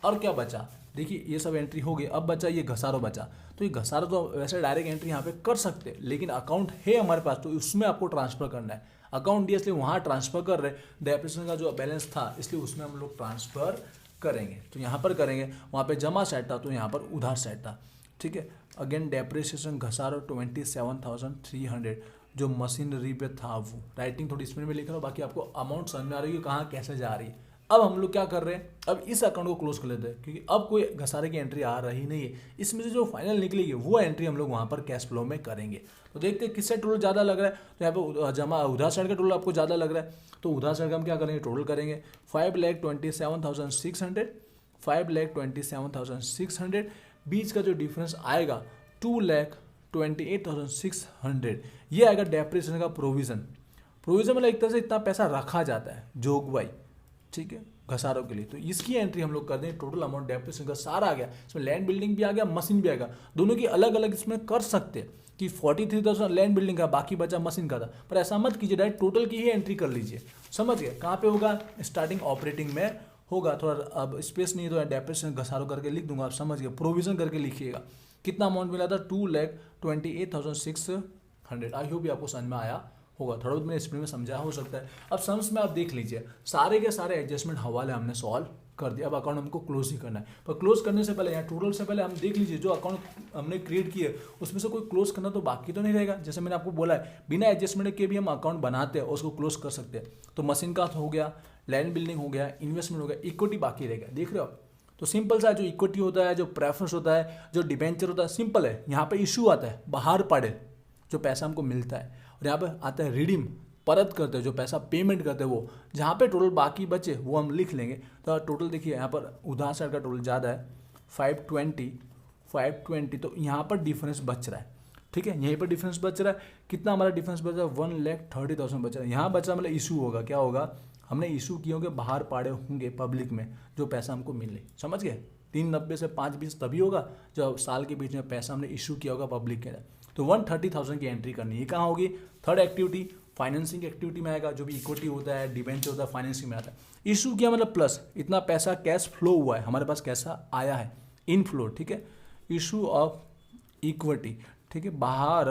और क्या बचा, देखिए ये सब एंट्री हो गई, अब बचा ये घसारो बचा। तो ये घसारो तो वैसे डायरेक्ट एंट्री यहाँ पे कर सकते हैं, लेकिन अकाउंट है हमारे पास तो उसमें आपको ट्रांसफर करना है। अकाउंट दिया इसलिए वहाँ ट्रांसफर कर रहे, डेप्रिसिएशन का जो बैलेंस था इसलिए उसमें हम लोग ट्रांसफर करेंगे। तो यहाँ पर करेंगे, वहाँ पे जमा साइड था तो यहाँ पर उधार साइड था, ठीक है। अगेन डेप्रिसिएशन घसारो 27,300 जो मशीनरी पे था वो। राइटिंग थोड़ी स्पीड में लिख रहा हूँ, बाकी आपको अमाउंट समझ में आ रही है कहाँ कैसे जा रही है। अब हम लोग क्या कर रहे हैं, अब इस अकाउंट को क्लोज कर लेते हैं, क्योंकि अब कोई घसारे की एंट्री आ रही नहीं है। इसमें से जो फाइनल निकलेगी वो एंट्री हम लोग वहाँ पर कैश फ्लो में करेंगे। तो देखते हैं किससे टोटल ज़्यादा लग रहा है। तो यहाँ पे जमा उधार साइड का टोटल आपको ज़्यादा लग रहा है, तो उधार साइड का हम क्या करेंगे, टोटल करेंगे 5,27,600, 5,27,600। बीच का जो डिफरेंस आएगा 2,28,600, ये आएगा डेप्रिसिएशन का प्रोविजन। प्रोविजन मतलब एक तरह से इतना पैसा रखा जाता है जोगवाई, ठीक है, घसारों के लिए। तो इसकी एंट्री हम लोग कर दें। टोटल अमाउंट डेप्रिसिएशन का सारा आ गया, इसमें लैंड बिल्डिंग भी आ गया, मशीन भी आ गया। दोनों की अलग अलग इसमें कर सकते हैं कि 43,000 लैंड बिल्डिंग का, बाकी बचा मशीन का था। पर ऐसा मत कीजिए, डायरेक्ट टोटल की ही एंट्री कर लीजिए। समझ गए, कहाँ पे होगा, स्टार्टिंग ऑपरेटिंग में होगा। थोड़ा अब स्पेस नहीं तो डेप्रिसिएशन घसारों करके लिख दूंगा, आप समझ गए। प्रोविजन करके लिखिएगा। कितना अमाउंट मिला था, 2,28,600। आई होप आपको समझ में आया होगा। थोड़ा बहुत मैंने स्पीड में समझा हो सकता है। अब सम्स में आप देख लीजिए, सारे के सारे एडजस्टमेंट हवाले हमने सॉल्व कर दिया। अब अकाउंट हमको क्लोज ही करना है, पर क्लोज करने से पहले यहाँ टोटल से पहले हम देख लीजिए जो अकाउंट हमने क्रिएट किए उसमें से कोई क्लोज करना तो बाकी तो नहीं रहेगा। जैसे मैंने आपको बोला है, बिना एडजस्टमेंट के भी हम अकाउंट बनाते हैं और उसको क्लोज कर सकते हैं। तो मशीन का हो गया, लैंड बिल्डिंग हो गया, इन्वेस्टमेंट हो गया, इक्विटी बाकी रहेगा। देख रहे हो आप, तो सिंपल सा जो इक्विटी होता है, जो प्रेफरेंस होता है, जो डिबेंचर होता है, सिंपल है। यहाँ पे इशू आता है, बाहर पड़े जो पैसा हमको मिलता है, और यहाँ पे आता है रिडीम, परत करते हैं जो पैसा पेमेंट करते हैं वो। जहाँ पे टोटल बाकी बचे वो हम लिख लेंगे। तो टोटल देखिए यहाँ पर उधार साइड का टोटल ज़्यादा है, 520, तो यहाँ पर डिफरेंस बच रहा है, ठीक है। यहीं पर डिफरेंस बच रहा है। कितना हमारा डिफरेंस बच रहा है, 1,30,000 बच रहा है। यहाँ बच रहा मतलब इशू होगा, क्या होगा, हमने इशू किए होंगे, बाहर पाड़े होंगे पब्लिक में जो पैसा हमको मिले। समझ गए, 390 से 520 तभी होगा जब साल के बीच में पैसा हमने इशू किया होगा पब्लिक के। तो 130,000 की एंट्री करनी है। कहाँ होगी, थर्ड एक्टिविटी फाइनेंसिंग एक्टिविटी में आएगा। जो भी इक्विटी होता है, डिबेंचर होता है, फाइनेंसिंग में आता है। इशू किया मतलब प्लस, इतना पैसा कैश फ्लो हुआ है, हमारे पास कैसा आया है, इनफ्लो, ठीक है। इशू ऑफ इक्विटी, ठीक है, बाहर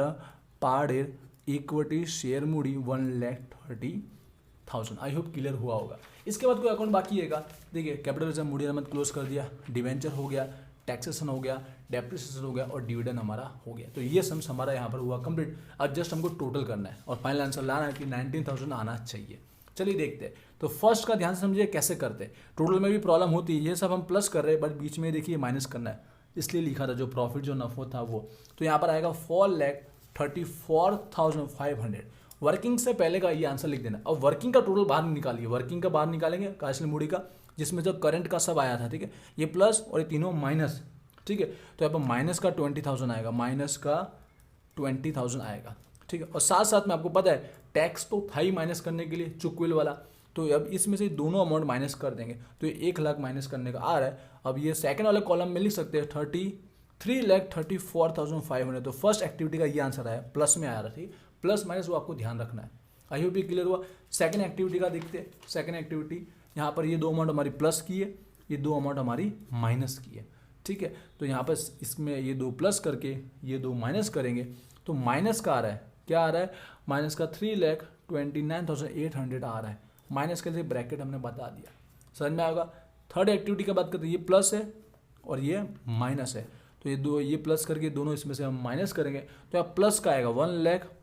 पाड़े equity share Moody 1,30,000। I hope clear हुआ होगा। इसके बाद कोई अकाउंट बाकी है क्या, देखिए कैपिटल रिजर्व मूडी अहमद क्लोज कर दिया, डिबेंचर हो गया, टैक्सेशन हो गया, डेप्रिसिएशन हो गया और डिविडेंड हमारा हो गया। तो ये सम्स हमारा यहाँ पर हुआ कंप्लीट। अब जस्ट हमको टोटल करना है और फाइनल आंसर लाना है कि 19,000 आना चाहिए। चलिए देखते हैं। तो फर्स्ट का ध्यान से समझिए कैसे करते हैं। टोटल में भी प्रॉब्लम होती है, ये सब हम प्लस कर रहे हैं बट बीच में देखिए माइनस करना है, इसलिए लिखा था जो प्रॉफिट जो नफो था वो। तो यहाँ पर आएगा 4,34,500। वर्किंग से पहले का ये आंसर लिख देना। अब वर्किंग का टोटल बाहर निकालिए, वर्किंग का बाहर निकालेंगे कैश मूडी का, जिसमें जो करंट का सब आया था, ठीक है, ये प्लस और ये तीनों माइनस, ठीक है। तो यहाँ पर माइनस का 20,000 आएगा, माइनस का 20,000 आएगा, ठीक है। और साथ साथ में आपको पता है टैक्स तो था ही माइनस करने के लिए, चुकविल वाला। तो अब इसमें से दोनों अमाउंट माइनस कर देंगे, तो ये 1,00,000 माइनस करने का आ रहा है। अब ये सेकंड वाले कॉलम में लिख सकते हैं 3,34,500। तो फर्स्ट एक्टिविटी का ये आंसर आया, प्लस में आ रहा थी, प्लस माइनस वो आपको ध्यान रखना है। आई होप ये क्लियर हुआ। सेकंड एक्टिविटी का देखते हैं। सेकंड एक्टिविटी यहाँ पर ये दो अमाउंट हमारी प्लस की है, ये दो अमाउंट हमारी माइनस की है, ठीक है। तो यहाँ पर इसमें ये दो प्लस करके ये दो माइनस करेंगे, तो माइनस का आ रहा है, क्या आ रहा है, माइनस का 3,29,800 आ रहा है। माइनस के लिए ब्रैकेट हमने बता दिया, समझ में आएगा। थर्ड एक्टिविटी का बात करते हैं, ये प्लस है और ये माइनस है, तो ये दो ये प्लस करके दोनों इसमें से हम माइनस करेंगे, तो यहाँ प्लस का आएगा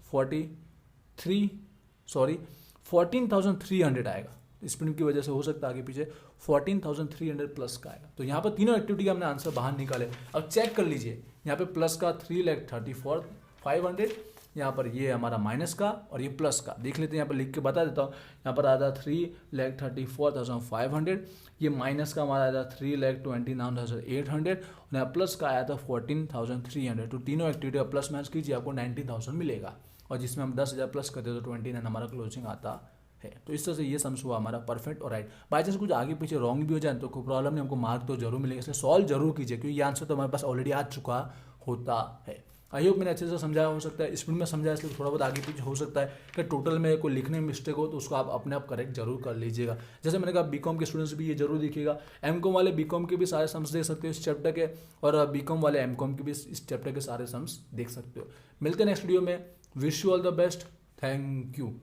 14,300 आएगा। स्प्रिंग की वजह से हो सकता है आगे पीछे 14,300 प्लस का आएगा। तो यहाँ पर तीनों एक्टिविटी का हमने आंसर बाहर निकाले। अब चेक कर लीजिए, यहाँ पे प्लस का 3,34,500, यहाँ पर ये हमारा माइनस का और ये प्लस का देख लेते हैं। यहाँ पर लिख के बता देता हूँ, यहाँ पर आया था 3,34,500, ये माइनस का हमारा आया था 3,29,800 और यहाँ प्लस का आया था 14,300। तो तीनों एक्टिविटी का प्लस माइनस कीजिए, आपको 19,000 मिलेगा। और जिसमें हम 10,000 प्लस करते तो 29 हमारा क्लोजिंग आता है। तो इस तरह से ये सम्स हुआ हमारा परफेक्ट और राइट। बाई चांस कुछ आगे पीछे रॉन्ग भी हो जाए तो कोई प्रॉब्लम नहीं, हमको मार्क तो जरूर मिलेगा, इसलिए सॉल्व जरूर कीजिए क्योंकि ये आंसर तो हमारे पास ऑलरेडी आ चुका होता है। आई होप मैंने अच्छे से समझाया, हो सकता है स्पीड में समझाया इसलिए थोड़ा बहुत आगे पीछे हो सकता है कि टोटल में कोई लिखने में मिस्टेक हो तो उसको आप अपने आप करेक्ट जरूर कर लीजिएगा। जैसे मैंने कहा बीकॉम के स्टूडेंट्स भी ये जरूर देखिएगा, एमकॉम वाले बीकॉम के भी सारे सम्स देख सकते हो इस चैप्टर के, और बीकॉम वाले एमकॉम के भी इस चैप्टर के सारे सम्स देख सकते हो। मिलते हैं नेक्स्ट वीडियो में। Wish you all the best. Thank you.